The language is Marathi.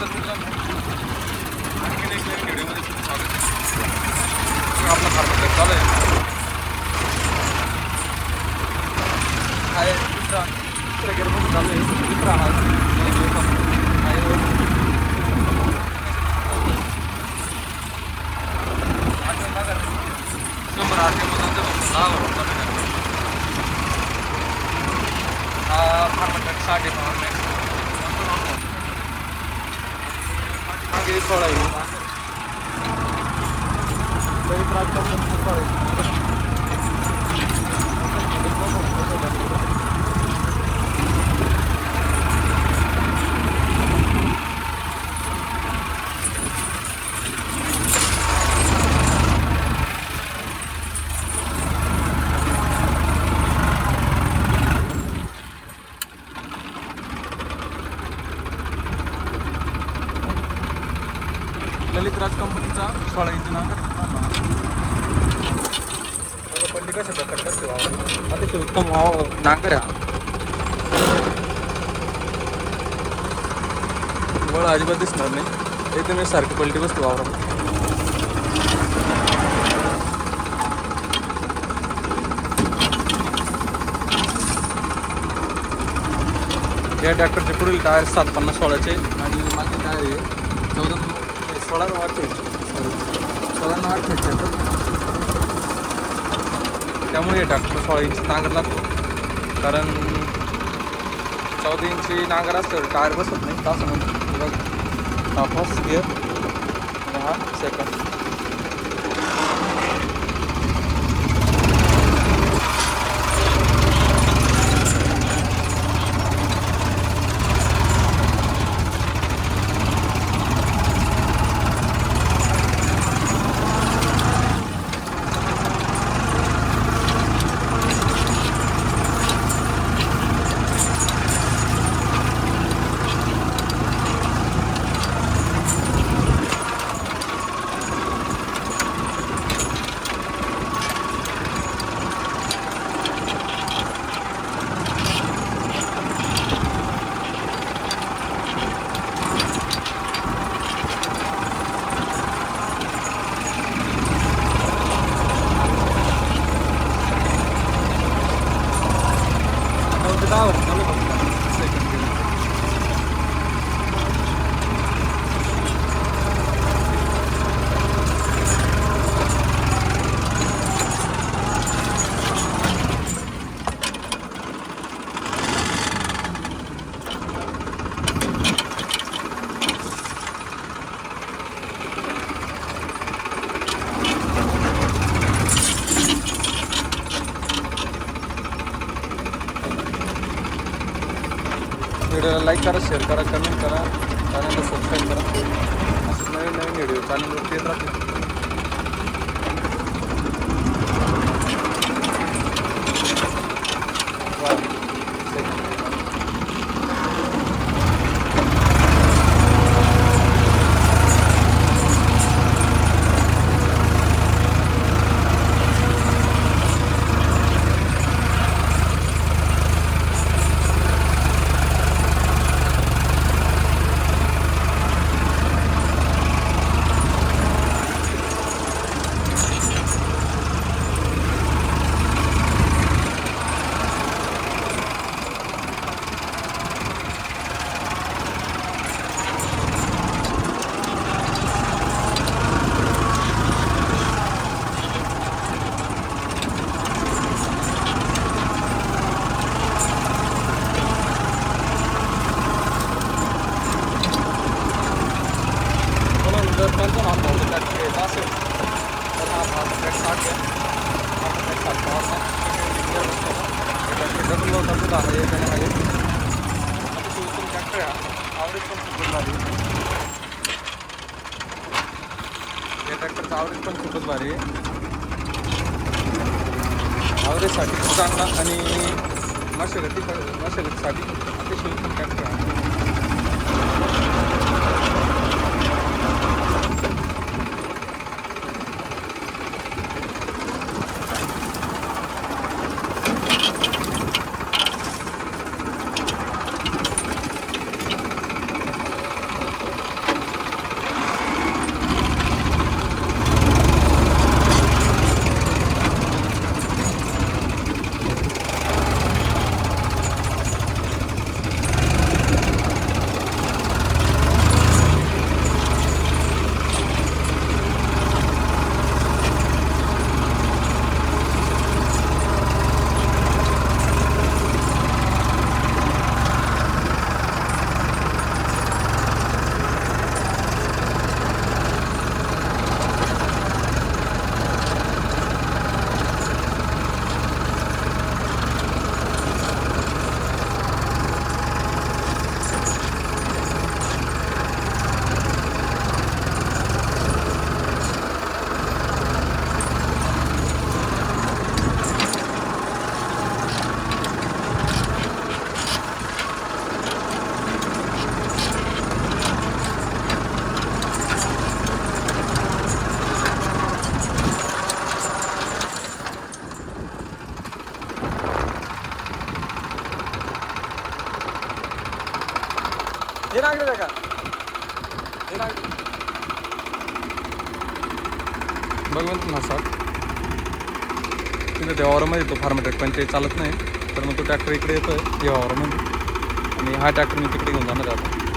नमस्कार मित्रांनो, आणखीन एक नवीन व्हिडिओमध्ये तुमचं स्वागत आहे. आपला फार्मर ट्रॅक चालू आहे दुसरा गेअरमध्ये चालू आहे. दुसरा हा शंभर आरटीएममध्ये हा फार्मर ट्रॅक 60 आहे. मागे 16 आहे. ललित राज कंपनीचा 16 इंच नांगर पट्टी कशा प्रकारे करते अतिशय उत्तम नांगर आहे. वळ अजिबात दिसणार नाही, एकदम सारखी पलटी बसते वावरामध्ये. या ट्रॅक्टरचे पुढील टायर 750/16चे आणि मागचे टायर आहे 16 त्यामुळे हे ट्रॅक्टर 16 इंच नांगर लागतो. कारण 14 इंची नांगर असतं टायर बसत नाही. तास म्हणून हा फर्स्ट गिअर आणि हा सेकंड. व्हिडिओला लाईक करा, शेअर करा, कमेंट करा, चॅनलला सबस्क्राईब करा. असं नवीन नवीन व्हिडिओ चॅनलवरती येत राहतील. जर त्यांचा नाव पावलं त्यात घ्यायचा असेल तर हा ट्रॅक 60 आहे. ट्रॅक 60 डबल लोटाचं आहे. याच्याने आहे अतिशय उत्तम ट्रॅक्टर आहे. आवरेज पण खूपच भारी. या ट्रॅक्टरचं आवरेज पण खूपच भारी आहे. आवरेजसाठी खूप चांगला आणि मशागतीसाठी अतिशय उत्तम ट्रॅक्टर आहे. हे लागले का हे लागले बघून ना सर तिथे वावरामध्ये तो फार्मट्रॅक पण ते चालत नाही तर मग तो ट्रॅक्टर इकडे येतोय या वावरामध्ये आणि हा ट्रॅक्टर मी तिकडे घेऊन जाणार आहे आता.